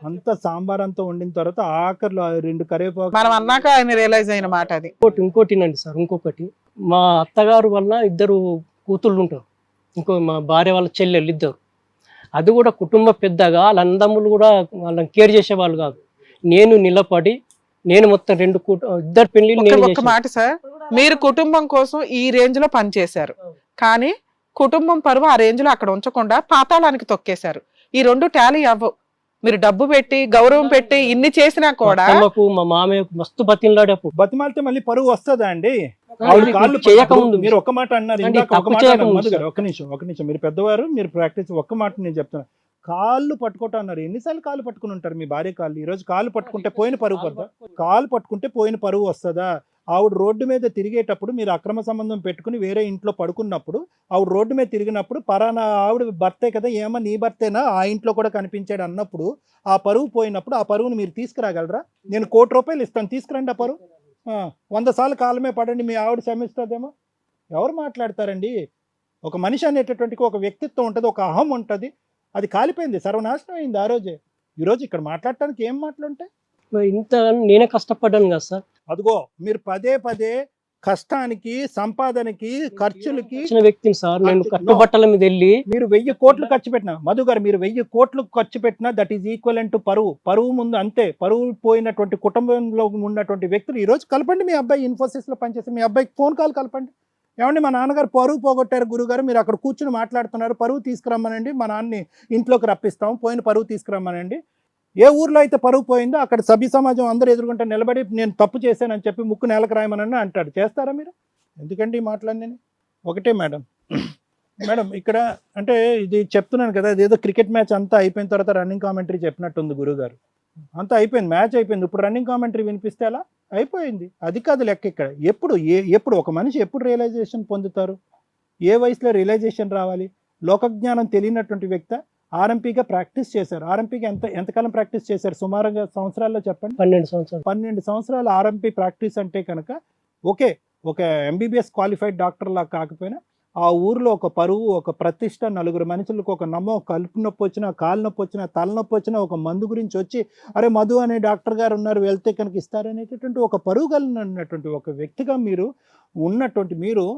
అంత సాంబార్ అంతా వండిన తర్వాత ఆఖరిలో ఆ 2 కరివేపాకు మనం అన్నాక ఆయన రియలైజ్ అయిన మాట అది. ఇంకోటినండి సార్, ఇంకొకటి మా అత్తగారు వల్ల 2 కూతుళ్ళు ఉంటారు, ఇంకో మా భార్య వాళ్ళ చెల్లెళ్ళు 2. అది కూడా కుటుంబ పెద్దగా వాళ్ళ అన్నదమ్ములు కూడా వాళ్ళని కేర్ చేసేవాళ్ళు కాదు. నేను నిలబడి నేను మొత్తం 2 పెళ్లిళ్ళు నేను ఒక్క చేశాను. మాట సార్, మీరు కుటుంబం కోసం ఈ రేంజ్ లో పనిచేశారు, కానీ కుటుంబం పరువు ఆ రేంజ్ లో అక్కడ ఉంచకుండా పాతాళానికి తొక్కేశారు. ఈ 2 టాలీ అవ్వవు. మీరు డబ్బు పెట్టి గౌరవం పెట్టి ఇన్ని చేసినా కూడా అత్తమ్మకు మా మామయ్యకు మస్తు బతిలాడేప్పుడు బతిమాలితే మళ్ళీ పరువు వస్తుందా అండి? చేయకముందు మీరు ఒక్క మాట అన్నారు, అండి, ఇందాక ఒక తప్పు మాట చేయకముందు అన్నారు. మధు గారు, ఒక్క నిమిషం మీరు పెద్దవారు, మీరు ప్రాక్టీస్. ఒక్క మాట నేను చెప్తున్నా, కాళ్ళు పట్టుకోవటం అన్నారు. ఎన్నిసార్లు కాళ్ళు పట్టుకుని ఉంటారు మీ భార్య కాళ్ళు? ఈ రోజు కాళ్ళు పట్టుకుంటే పోయిన పరువు పడదా? కాళ్ళు పట్టుకుంటే పోయిన పరువు వస్తుందా? ఆవిడ రోడ్డు మీద తిరిగేటప్పుడు మీరు అక్రమ సంబంధం పెట్టుకుని వేరే ఇంట్లో పడుకున్నప్పుడు, ఆవిడ రోడ్డు మీద తిరిగినప్పుడు పరానా ఆవిడ భర్తే కదా, ఏమో నీ భర్తేనా, ఆ ఇంట్లో కూడా కనిపించాడు అన్నప్పుడు ఆ పరువు పోయినప్పుడు ఆ పరువుని మీరు తీసుకురాగలరా? నేను ₹1,00,00,000 ఇస్తాను, తీసుకురండి ఆ పరువు. 100 సార్లు కాలమే పడండి, మీ ఆవిడ క్షమిస్తుందేమో. ఎవరు మాట్లాడతారండి? ఒక మనిషి అనేటటువంటి ఒక వ్యక్తిత్వం ఉంటుంది, ఒక అహం ఉంటుంది. అది కాలిపోయింది, సర్వనాశనం అయింది ఆ రోజే. ఈరోజు ఇక్కడ మాట్లాడటానికి ఏం మాటలుంటాయి? ఇంత నేనే కష్టపడ్డాను కదా సార్. అదిగో మీరు పదే కష్టానికి, సంపాదనకి, ఖర్చులకి వచ్చిన వ్యక్తిని సార్, నేను కట్టుబట్టల మీద వెళ్ళి మీరు 1000 కోట్లు ఖర్చు పెట్టినా, మధు గారు మీరు 1000 కోట్లు ఖర్చు పెట్టినా దట్ ఈజ్ ఈక్వల్ టు పరువు ముందు అంతే. పరువు పోయినటువంటి కుటుంబంలో ఉన్నటువంటి వ్యక్తులు ఈ రోజు కలపండి. మీ అబ్బాయి ఇన్ఫోసిస్ లో పనిచేస్తే మీ అబ్బాయికి ఫోన్ కాల్ కలపండి. ఏమండి మా నాన్నగారు పరువు పోగొట్టారు గురుగారు, మీరు అక్కడ కూర్చుని మాట్లాడుతున్నారు, పరువు తీసుకురమ్మనండి, మా నాన్నని ఇంట్లోకి రప్పిస్తాం, పోయిన పరువు తీసుకురమ్మనండి. ఏ ఊర్లో అయితే పరువు పోయిందో అక్కడ సభ్య సమాజం అందరూ ఎదుర్కొంటే నిలబడి నేను తప్పు చేశానని చెప్పి ముక్కు నేలకు రాయమని అంటాడు. చేస్తారా మీరు? ఎందుకండి ఈ మాటలన్నీ? ఒకటే మేడం, ఇక్కడ అంటే ఇది చెప్తున్నాను కదా, ఇదేదో క్రికెట్ మ్యాచ్ అంతా అయిపోయిన తర్వాత రన్నింగ్ కామెంటరీ చెప్పినట్టుంది గురుగారు. అంతా అయిపోయింది, మ్యాచ్ అయిపోయింది, ఇప్పుడు రన్నింగ్ కామెంటరీ వినిపిస్తే ఎలా అయిపోయింది? అది కాదు లెక్క ఇక్కడ. ఎప్పుడు ఒక మనిషి ఎప్పుడు రియలైజేషన్ పొందుతారు? ఏ వయసులో రియలైజేషన్ రావాలి? లోకజ్ఞానం తెలియనటువంటి వ్యక్తి ఆర్ఎంపీగా ప్రాక్టీస్ చేశారు. ఆర్ఎంపీగా ఎంతకాలం ప్రాక్టీస్ చేశారు? సుమారుగా సంవత్సరాల్లో చెప్పండి. 12 సంవత్సరాలు ఆర్ఎంపీ ప్రాక్టీస్ అంటే కనుక ఓకే, ఒక ఎంబీబీఎస్ క్వాలిఫైడ్ డాక్టర్ లా కాకపోయినా ఆ ఊర్లో ఒక పరువు, ఒక ప్రతిష్ట, 4 మనుషులకు ఒక కలుపు నొప్పి వచ్చినా, కాలు నొప్పి వచ్చినా, తలనొప్పి వచ్చినా ఒక మందు గురించి వచ్చి అరే మధు అనే డాక్టర్ గారు ఉన్నారు, వెళ్తే కనుక ఇస్తారనేటటువంటి ఒక పరువు కలిగినటువంటి ఒక వ్యక్తిగా మీరు ఉన్నటువంటి మీరు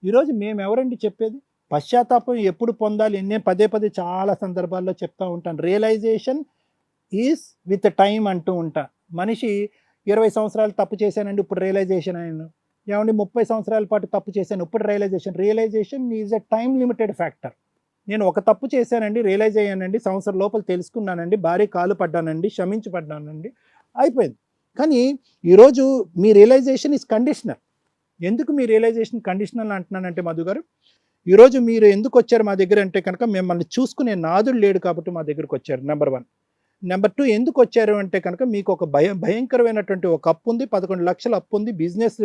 ఈరోజు మేము ఎవరండి చెప్పేది? పశ్చాత్తాపం ఎప్పుడు పొందాలి? నేను పదే చాలా సందర్భాల్లో చెప్తా ఉంటాను, రియలైజేషన్ ఈజ్ విత్ టైం అంటూ ఉంటా. మనిషి 20 సంవత్సరాలు తప్పు చేశానండి, ఇప్పుడు రియలైజేషన్ అయ్యాను. ఏమండి 30 సంవత్సరాల పాటు తప్పు చేశాను, ఇప్పుడు realization is a time limited factor. నేను ఒక తప్పు చేశానండి, రియలైజ్ అయ్యానండి, సంవత్సరం లోపల తెలుసుకున్నానండి, భారీ కాలు పడ్డానండి, క్షమించబడ్డానండి, అయిపోయింది. కానీ ఈరోజు మీ రియలైజేషన్ ఈజ్ కండిషనల్. ఎందుకు మీ రియలైజేషన్ కండిషనల్ అంటున్నానంటే మధు గారు, ఈరోజు మీరు ఎందుకు వచ్చారు మా దగ్గర అంటే కనుక మిమ్మల్ని చూసుకునే నాదుడు లేడు కాబట్టి మా దగ్గరకు వచ్చారు, నెంబర్ 1. నెంబర్ 2 ఎందుకు వచ్చారు అంటే కనుక మీకు ఒక భయంకరమైనటువంటి ఒక అప్పు ఉంది, 11 లక్షల అప్పు ఉంది, బిజినెస్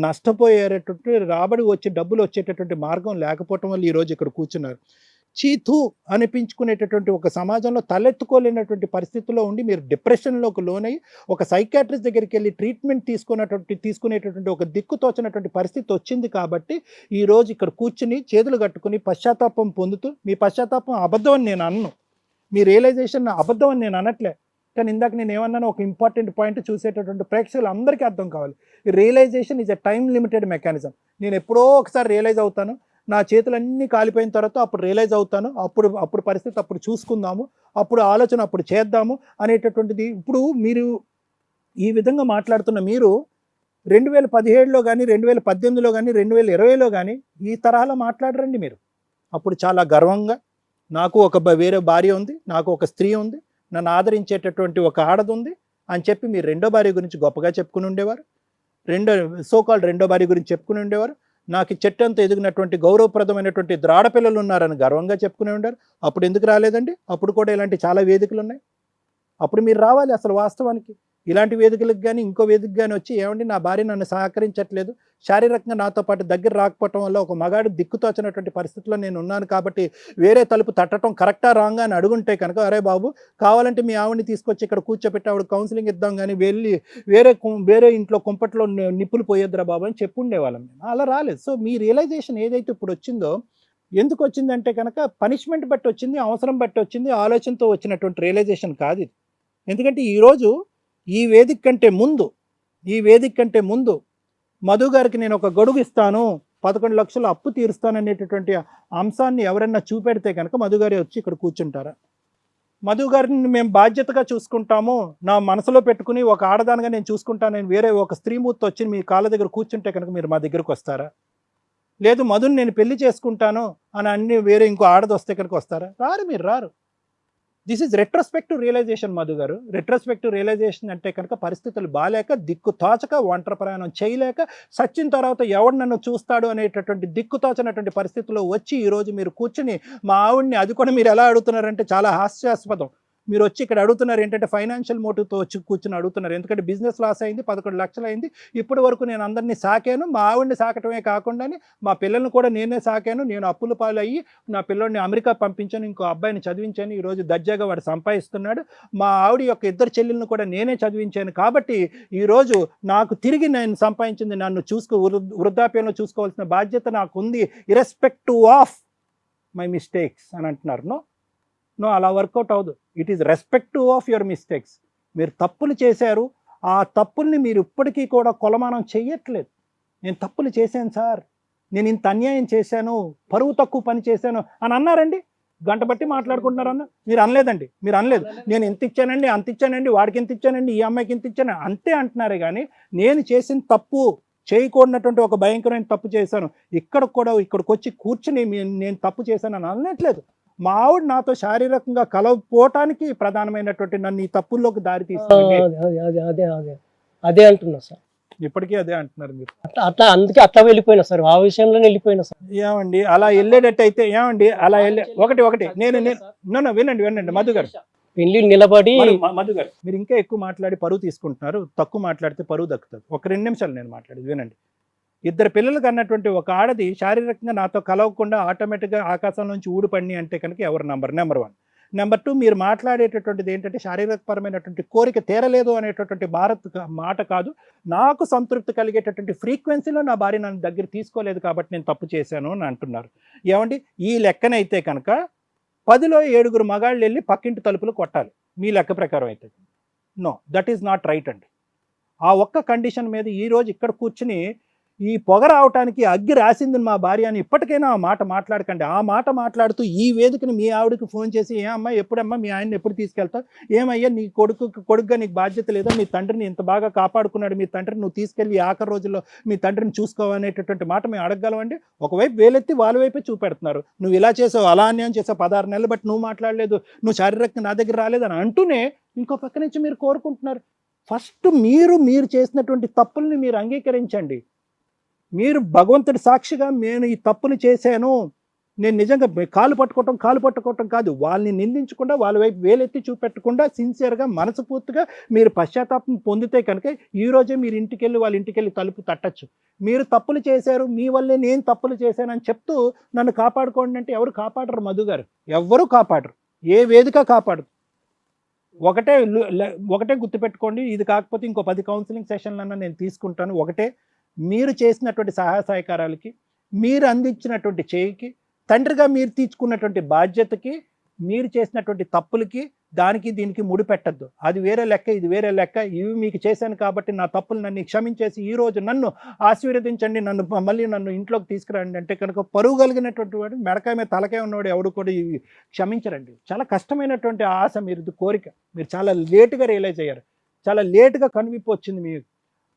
నష్టపోయేటటువంటి రాబడి వచ్చి డబ్బులు వచ్చేటటువంటి మార్గం లేకపోవటం వల్ల ఈరోజు ఇక్కడ కూర్చున్నారు. చీతూ అనిపించుకునేటటువంటి ఒక సమాజంలో తలెత్తుకోలేనటువంటి పరిస్థితుల్లో ఉండి మీరు డిప్రెషన్లోకి లోనై ఒక సైకాట్రిస్ట్ దగ్గరికి వెళ్ళి ట్రీట్మెంట్ తీసుకునేటటువంటి ఒక దిక్కుతోచినటువంటి పరిస్థితి వచ్చింది కాబట్టి ఈరోజు ఇక్కడ కూర్చుని చేతులు కట్టుకుని పశ్చాత్తాపం పొందుతూ, మీ పశ్చాత్తాపం అబద్ధం అని నేను అన్ను, మీ రియలైజేషన్ అబద్ధం అని నేను అనట్లే, కానీ ఇందాక నేను ఏమన్నాను ఒక ఇంపార్టెంట్ పాయింట్ చూసేటటువంటి ప్రేక్షకులు అందరికీ అర్థం కావాలి. Realization is a time limited mechanism. నేను ఎప్పుడో ఒకసారి రియలైజ్ అవుతాను, నా చేతులన్నీ కాలిపోయిన తర్వాత అప్పుడు రియలైజ్ అవుతాను, అప్పుడు పరిస్థితి అప్పుడు చూసుకుందాము, అప్పుడు ఆలోచన అప్పుడు చేద్దాము అనేటటువంటిది. ఇప్పుడు మీరు ఈ విధంగా మాట్లాడుతున్న మీరు 2017లో కానీ, 2018లో కానీ, 2020లో కానీ ఈ తరహాలో మాట్లాడరండి మీరు. అప్పుడు చాలా గర్వంగా నాకు ఒక వేరే భార్య ఉంది, నాకు ఒక స్త్రీ ఉంది, నన్ను ఆదరించేటటువంటి ఒక ఆడది ఉంది అని చెప్పి మీరు రెండో భార్య గురించి గొప్పగా చెప్పుకుని ఉండేవారు, రెండో భార్య గురించి చెప్పుకుని ఉండేవారు. నాకు చెట్టంతా ఎదిగినటువంటి గౌరవప్రదమైనటువంటి ద్రాడపిల్లలు ఉన్నారని గర్వంగా చెప్పుకునే ఉంటారు. అప్పుడు ఎందుకు రాలేదండి? అప్పుడు కూడా ఇలాంటి చాలా వేదికలు ఉన్నాయి. అప్పుడు మీరు రావాలి అసలు వాస్తవానికి. ఇలాంటి వేదికలకు కానీ ఇంకో వేదిక కానీ వచ్చి ఏమండి నా భార్య నన్ను సహకరించట్లేదు, శారీరకంగా నాతో పాటు దగ్గర రాకపోవటం వల్ల ఒక మగాడు దిక్కుతోచినటువంటి పరిస్థితిలో నేను ఉన్నాను కాబట్టి వేరే తలుపు తట్టడం కరెక్టా రాంగా అని అడుగుంటే కనుక అరే బాబు కావాలంటే మీ ఆవిడని తీసుకొచ్చి ఇక్కడ కూర్చోబెట్టి ఆవిడ కౌన్సిలింగ్ ఇద్దాం కానీ వెళ్ళి వేరే ఇంట్లో కుంపట్లో నిప్పులు పోయేద్దురా బాబు అని చెప్పుండేవాళ్ళం. అలా రాలేదు. సో మీ రియలైజేషన్ ఏదైతే ఇప్పుడు వచ్చిందో ఎందుకు వచ్చిందంటే కనుక పనిష్మెంట్ బట్టి వచ్చింది, అవసరం బట్టి వచ్చింది, ఆలోచనతో వచ్చినటువంటి రియలైజేషన్ కాదు ఇది. ఎందుకంటే ఈరోజు ఈ వేదిక కంటే ముందు మధు గారికి నేను ఒక గొడుగు ఇస్తాను, 11 లక్షలు అప్పు తీరుస్తాననేటటువంటి అంశాన్ని ఎవరైనా చూపెడితే కనుక మధు గారి వచ్చి ఇక్కడ కూర్చుంటారా? మధు గారిని మేము బాధ్యతగా చూసుకుంటాము, నా మనసులో పెట్టుకుని ఒక ఆడదానిగా నేను చూసుకుంటాను, నేను వేరే ఒక స్త్రీమూర్తి వచ్చి మీ కాళ్ళ దగ్గర కూర్చుంటే కనుక మీరు మా దగ్గరకు వస్తారా? లేదు మధుని నేను పెళ్లి చేసుకుంటాను అని అన్ని వేరే ఇంకో ఆడది వస్తే కనుక వస్తారా? రారు, మీరు రారు. This is retrospective realization Madhu garu. Retrospective realisation అంటే కనుక పరిస్థితులు బాలేక, దిక్కు తోచక, ఒంటరి ప్రయాణం చేయలేక, సచ్చిన తర్వాత ఎవడు నన్ను చూస్తాడు అనేటటువంటి దిక్కు తోచనటువంటి పరిస్థితుల్లో వచ్చి ఈరోజు మీరు కూర్చుని మా ఆవిడ్ని, అది కూడా మీరు ఎలా అడుగుతున్నారంటే చాలా హాస్యాస్పదం. మీరు వచ్చి ఇక్కడ అడుగుతున్నారు ఏంటంటే ఫైనాన్షియల్ మోటివ్తో వచ్చి కూర్చుని అడుగుతున్నారు. ఎందుకంటే బిజినెస్ లాస్ అయింది, 11 లక్షలు అయింది. ఇప్పటి వరకు నేను అందరినీ సాకాను, మా ఆవిడ్ని సాకటమే కాకుండా మా పిల్లల్ని కూడా నేనే సాకాను, నేను అప్పుల పాలు అయ్యి నా పిల్లల్ని అమెరికా పంపించాను, ఇంకో అబ్బాయిని చదివించాను, ఈరోజు దర్జాగా వాడు సంపాదిస్తున్నాడు. మా ఆవిడ యొక్క 2 చెల్లెలను కూడా నేనే చదివించాను. కాబట్టి ఈరోజు నాకు తిరిగి నేను సంపాదించింది నన్ను వృద్ధాప్యంలో చూసుకోవాల్సిన బాధ్యత నాకు ఉంది, ఇర్రెస్పెక్టివ్ ఆఫ్ మై మిస్టేక్స్ అని అంటున్నారు. నో, అలా వర్కౌట్ అవ్వదు. It is respective of your mistakes. మీరు తప్పులు చేశారు, ఆ తప్పుల్ని మీరు ఇప్పటికీ కూడా కొలమానం చేయట్లేదు. నేను తప్పులు చేశాను సార్, నేను ఇంత అన్యాయం చేశాను, పరువు తక్కువ పని చేశాను అని అన్నారండి. గంట బట్టి మాట్లాడుకుంటున్నారన్న, మీరు అనలేదండి, మీరు అనలేదు. నేను ఎంత ఇచ్చానండి, అంత ఇచ్చానండి, వాడికి ఎంత ఇచ్చానండి, ఈ అమ్మాయికి ఎంత ఇచ్చాను అంతే అంటున్నారే కానీ నేను చేసిన తప్పు, చేయకూడనటువంటి ఒక భయంకరమైన తప్పు చేశాను, ఇక్కడికి వచ్చి కూర్చుని నేను తప్పు చేశాను అని అనట్లేదు. మా ఆవిడ నాతో శారీరకంగా కలవపోవటానికి ప్రధానమైనటువంటి నన్ను ఈ తప్పుల్లోకి దారి తీస్తుంది. అదే అంటున్నా సార్, ఇప్పటికీ అదే అంటున్నారు మీరు. అట్లా అందుకే అట్లా వెళ్ళిపోయినా సార్, ఆ విషయంలోనే వెళ్ళిపోయినా సార్. ఏమండి అలా వెళ్ళేటట్టయితే ఏమండి అలా ఒకటి నేను వినండి మధు గారు, పెళ్లి నిలబడి మధు గారు మీరు ఇంకా ఎక్కువ మాట్లాడి పరువు తీసుకుంటున్నారు. తక్కువ మాట్లాడితే పరువు దక్కుతుంది. ఒక 2 నిమిషాలు నేను మాట్లాడేది వినండి. 2 పిల్లలకు అన్నటువంటి ఒక ఆడది శారీరకంగా నాతో కలవకుండా ఆటోమేటిక్గా ఆకాశం నుంచి ఊడిపడి అంటే కనుక ఎవరు నెంబర్ 1. నెంబర్ 2, మీరు మాట్లాడేటటువంటిది ఏంటంటే శారీరకపరమైనటువంటి కోరిక తీరలేదు అనేటటువంటి మాట కాదు, నాకు సంతృప్తి కలిగేటటువంటి ఫ్రీక్వెన్సీలో నా భార్య నన్ను దగ్గర తీసుకోలేదు కాబట్టి నేను తప్పు చేశాను అని అంటున్నారు. ఏమండి ఈ లెక్కనైతే కనుక 10లో 7 మగాళ్ళు వెళ్ళి పక్కింటి తలుపులు కొట్టాలి మీ లెక్క ప్రకారం అయితే. No, that is not right అండి. ఆ ఒక్క కండిషన్ మీద ఈరోజు ఇక్కడ కూర్చుని ఈ పొగ రావటానికి అగ్గి రాసింది మా భార్య అని ఇప్పటికైనా ఆ మాట మాట్లాడకండి. ఆ మాట మాట్లాడుతూ ఈ వేదికని మీ ఆవిడకి ఫోన్ చేసి, ఏమమ్మా ఎప్పుడమ్మా మీ ఆయన్ని ఎప్పుడు తీసుకెళ్తావు, ఏమయ్యా నీ కొడుకుగా నీకు బాధ్యత లేదా, మీ తండ్రిని ఇంత బాగా కాపాడుకున్నాడు, మీ తండ్రిని నువ్వు తీసుకెళ్ళి ఆఖరి రోజుల్లో మీ తండ్రిని చూసుకోవనేటటువంటి మాట మేము అడగగలమండి? ఒకవైపు వేలెత్తి వాళ్ళ వైపే చూపెడుతున్నారు. నువ్వు ఇలా చేసావు, అలా అన్యాయం చేసావు, 16 నెలలు బట్టి నువ్వు మాట్లాడలేదు, నువ్వు శారీరకంగా నా దగ్గర రాలేదని అంటూనే ఇంకో పక్క నుంచి మీరు కోరుకుంటున్నారు. ఫస్ట్ మీరు చేసినటువంటి తప్పుల్ని మీరు అంగీకరించండి. మీరు భగవంతుడి సాక్షిగా నేను ఈ తప్పులు చేశాను, నేను నిజంగా కాలు పట్టుకోవటం కాదు, వాళ్ళని నిందించకుండా వాళ్ళ వైపు వేలెత్తి చూపెట్టకుండా సిన్సియర్గా మనస్ఫూర్తిగా మీరు పశ్చాత్తాపం పొందితే కనుక ఈరోజే మీరు వాళ్ళ ఇంటికెళ్ళి తలుపు తట్టచ్చు. మీరు తప్పులు చేశారు, మీ వల్లే నేను తప్పులు చేశానని చెప్తూ నన్ను కాపాడుకోండి అంటే ఎవరు కాపాడరు మధు గారు, ఎవ్వరూ కాపాడరు, ఏ వేదిక కాపాడరు. ఒకటే గుర్తుపెట్టుకోండి, ఇది కాకపోతే ఇంకో 10 కౌన్సిలింగ్ సెషన్లన్నా నేను తీసుకుంటాను. ఒకటే, మీరు చేసినటువంటి సహాయ సహకారాలకి, మీరు అందించినటువంటి చేయికి, తండ్రిగా మీరు తీర్చుకున్నటువంటి బాధ్యతకి, మీరు చేసినటువంటి తప్పులకి, దానికి దీనికి ముడిపెట్టద్దు. అది వేరే లెక్క, ఇది వేరే లెక్క. ఇవి మీకు చేశాను కాబట్టి నా తప్పులు నన్ను క్షమించేసి ఈరోజు నన్ను ఆశీర్వదించండి, మళ్ళీ నన్ను ఇంట్లోకి తీసుకురండి అంటే కనుక పరువు కలిగినటువంటి వాడు, మెడకాయ మీద తలకాయ ఉన్నవాడు ఎవడు కూడా ఇవి క్షమించరండి. చాలా కష్టమైనటువంటి ఆశ, మీరు కోరిక, మీరు చాలా లేటుగా రియలైజ్ అయ్యారు, చాలా లేటుగా కనువిప్పు వచ్చింది మీకు.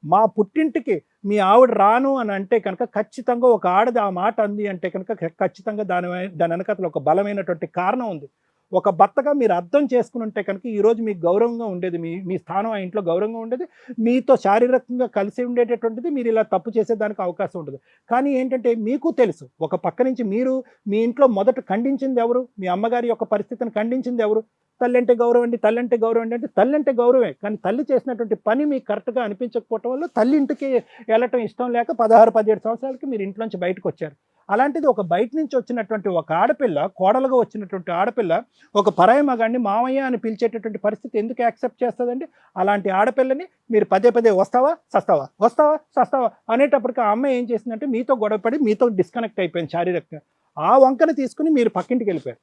మా పుట్టింటికి మీ ఆవిడ రాను అని అంటే కనుక ఖచ్చితంగా ఒక ఆడది ఆ మాట అంది అంటే కనుక ఖచ్చితంగా దాని వెనకాతల ఒక బలమైనటువంటి కారణం ఉంది. ఒక భర్తగా మీరు అర్థం చేసుకుని ఉంటే కనుక ఈరోజు మీకు గౌరవంగా ఉండేది, మీ స్థానం ఆ ఇంట్లో గౌరవంగా ఉండేది, మీతో శారీరకంగా కలిసి ఉండేటటువంటిది, మీరు ఇలా తప్పు చేసేదానికి అవకాశం ఉండదు. కానీ ఏంటంటే మీకు తెలుసు, ఒక పక్క నుంచి మీరు మీ ఇంట్లో మొదట ఖండించింది ఎవరు, మీ అమ్మగారి యొక్క పరిస్థితిని ఖండించింది ఎవరు? తల్లి అంటే గౌరవం అండి, తల్లి అంటే గౌరవం అండి అంటే తల్లి అంటే గౌరవమే, కానీ తల్లి చేసినటువంటి పని మీకు కరెక్ట్గా అనిపించకపోవటం వల్ల తల్లి ఇంటికి వెళ్ళటం ఇష్టం లేక 16-17 సంవత్సరాలకి మీరు ఇంట్లోంచి బయటకు వచ్చారు. అలాంటిది ఒక బయట నుంచి వచ్చినటువంటి ఒక ఆడపిల్ల, కోడలుగా వచ్చినటువంటి ఆడపిల్ల ఒక పరాయి మగాడిని మామయ్య అని పిలిచేటటువంటి పరిస్థితి ఎందుకు యాక్సెప్ట్ చేస్తుందండి? అలాంటి ఆడపిల్లని మీరు పదే వస్తావా సస్తావా అనేటప్పటికి ఆ అమ్మాయి ఏం చేసిందంటే మీతో గొడవపడి మీతో డిస్కనెక్ట్ అయిపోయింది శారీరకంగా. ఆ వంకను తీసుకుని మీరు పక్కింటికి వెళ్ళిపోయారు.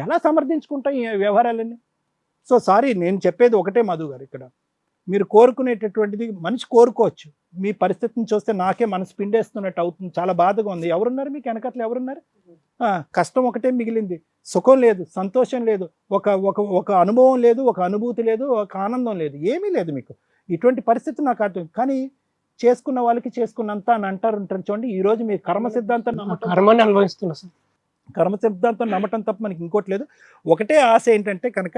ఎలా సమర్థించుకుంటాం ఈ వ్యవహారాలన్నీ? సో సారీ, నేను చెప్పేది ఒకటే మధు గారు, ఇక్కడ మీరు కోరుకునేటటువంటిది మనిషి కోరుకోవచ్చు. మీ పరిస్థితిని చూస్తే నాకే మనసు పిండేస్తున్నట్టు అవుతుంది, చాలా బాధగా ఉంది. ఎవరున్నారు మీకు వెనకట్లు? ఎవరున్నారు? కష్టం ఒకటే మిగిలింది, సుఖం లేదు, సంతోషం లేదు, ఒక ఒక ఒక అనుభవం లేదు, ఒక అనుభూతి లేదు, ఒక ఆనందం లేదు, ఏమీ లేదు మీకు. ఇటువంటి పరిస్థితి నాకు అర్థం. కానీ చేసుకున్న వాళ్ళకి చేసుకున్నంత అని అంటారు చూడండి. ఈ రోజు మీ కర్మ సిద్ధాంతం నమ్మటం, కర్మని అనుభవిస్తున్నా సార్. కర్మ సిద్ధాంతం నమ్మటం తప్ప మనకి ఇంకోటి లేదు. ఒకటే ఆశ ఏంటంటే కనుక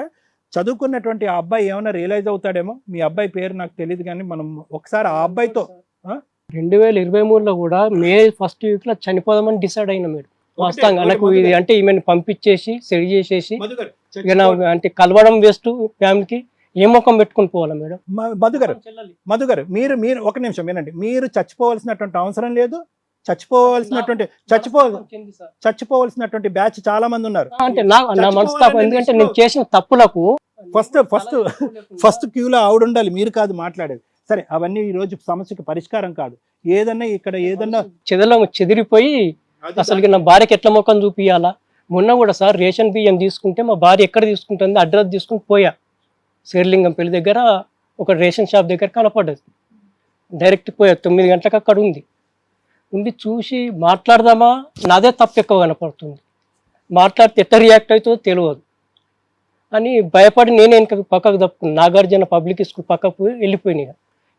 చదువుకున్నటువంటి ఆ అబ్బాయి ఏమైనా రియలైజ్ అవుతాడేమో. మీ అబ్బాయి పేరు నాకు తెలియదు, కానీ మనం ఒకసారి ఆ అబ్బాయితో 2023లో కూడా మే 1st వీక్లో చనిపోదామని డిసైడ్ అయినా మేడం. వాస్తవంగా నాకు ఇది అంటే ఈమెను పంపించేసి సెడి చేసేసి ఇక అంటే కలవడం వేస్ట్, ఫ్యామిలీకి ఏ ముఖం పెట్టుకుని పోవాలా మేడం? మధు గారు మీరు మీరు ఒక నిమిషం వినండి. మీరు చచ్చిపోవాల్సినటువంటి అవసరం లేదు. చచ్చిపోవాల్సినటువంటి బ్యాచ్ చాలా మంది ఉన్నారు. అంటే నా మనస్తాపం, ఎందుకంటే నేను చేసిన తప్పులకు ఫస్ట్ క్యూలో ఆవిడ ఉండాలి, మీరు కాదు మాట్లాడేది. సరే, అవన్నీ ఈ రోజు సమస్యకు పరిష్కారం కాదు. ఏదన్నా ఇక్కడ ఏదన్నా చెదిరిపోయి అసలు నా భార్యకి ఎట్లా ముఖం చూపియాలా? మొన్న కూడా సార్ రేషన్ బియ్యం తీసుకుంటే మా భార్య ఎక్కడ తీసుకుంటుంది అడ్రస్ తీసుకుని పోయా. శ్రీలింగం పెళ్లి దగ్గర ఒక రేషన్ షాప్ దగ్గర కనపడ్డది. డైరెక్ట్ పోయా, 9 గంటలకు అక్కడ ఉండి చూసి మాట్లాడదామా, నాదే తప్పు ఎక్కువ కనపడుతుంది, మాట్లాడితే ఎట్లా రియాక్ట్ అవుతుందో తెలియదు అని భయపడి నేను వెనక పక్కకు తప్పుకున్నాను. నాగార్జున పబ్లిక్ స్కూల్ పక్కకు వెళ్ళిపోయినాయి.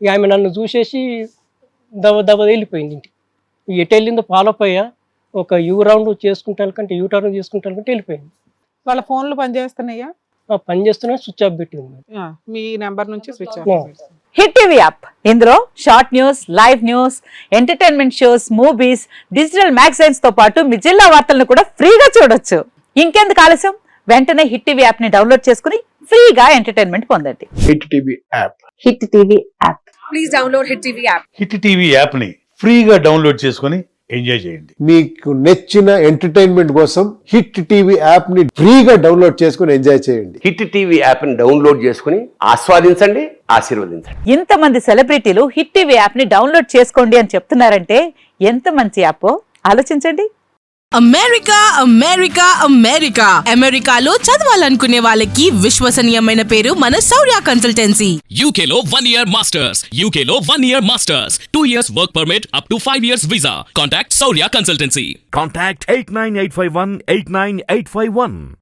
ఇక ఆమె నన్ను చూసేసి దవ వెళ్ళిపోయింది ఇంటికి. ఎటు వెళ్ళిందో పాలపోయా, ఒక యూ రౌండ్ చేసుకుంటాను కంటే యూ టర్న్ చేసుకుంటాను కంటే వెళ్ళిపోయింది. వాళ్ళ ఫోన్లు పనిచేస్తున్నాయా? పని చేస్తున్నా స్విచ్ ఆఫ్ పెట్టింది. మీ నెంబర్ నుంచి switch off. Hit TV app, ఇందులో short news, live news, entertainment shows, movies, digital magazines తో పాటు మీ జిల్లా వార్తలను కూడా ఫ్రీగా చూడొచ్చు. ఇంకెందుకు ఆలస్యం, వెంటనే హిట్ టీవీ యాప్ ని డౌన్లోడ్ చేసుకుని ఫ్రీగా ఎంటర్టైన్మెంట్ పొందండి. Hit TV app. Hit TV app. Please download hit TV app. Hit TV app ని ఫ్రీగా డౌన్లోడ్ చేసుకొని ఎంజాయ్ చేయండి. మీకు నచ్చిన ఎంటర్టైన్మెంట్ కోసం హిట్ టీవీ యాప్ ని ఫ్రీగా డౌన్లోడ్ చేసుకొని ఎంజాయ్ చేయండి. హిట్ టీవీ యాప్ ని డౌన్లోడ్ చేసుకుని ఆస్వాదించండి, ఆశీర్వదించండి. ఇంతమంది సెలబ్రిటీలు హిట్ టీవీ యాప్ ని డౌన్లోడ్ చేసుకోండి అని చెప్తున్నారంటే ఎంత మంచి యాప్ ఆలోచించండి. అమెరికా అమెరికాలో చదవాలనుకునే వాళ్ళకి విశ్వసనీయమైన పేరు మన శౌర్య కన్సల్టెన్సీ. UK లో 1 year masters, 2 years work permit up to 5 years visa. Contact Saurya Consultancy. Contact 89851 89851.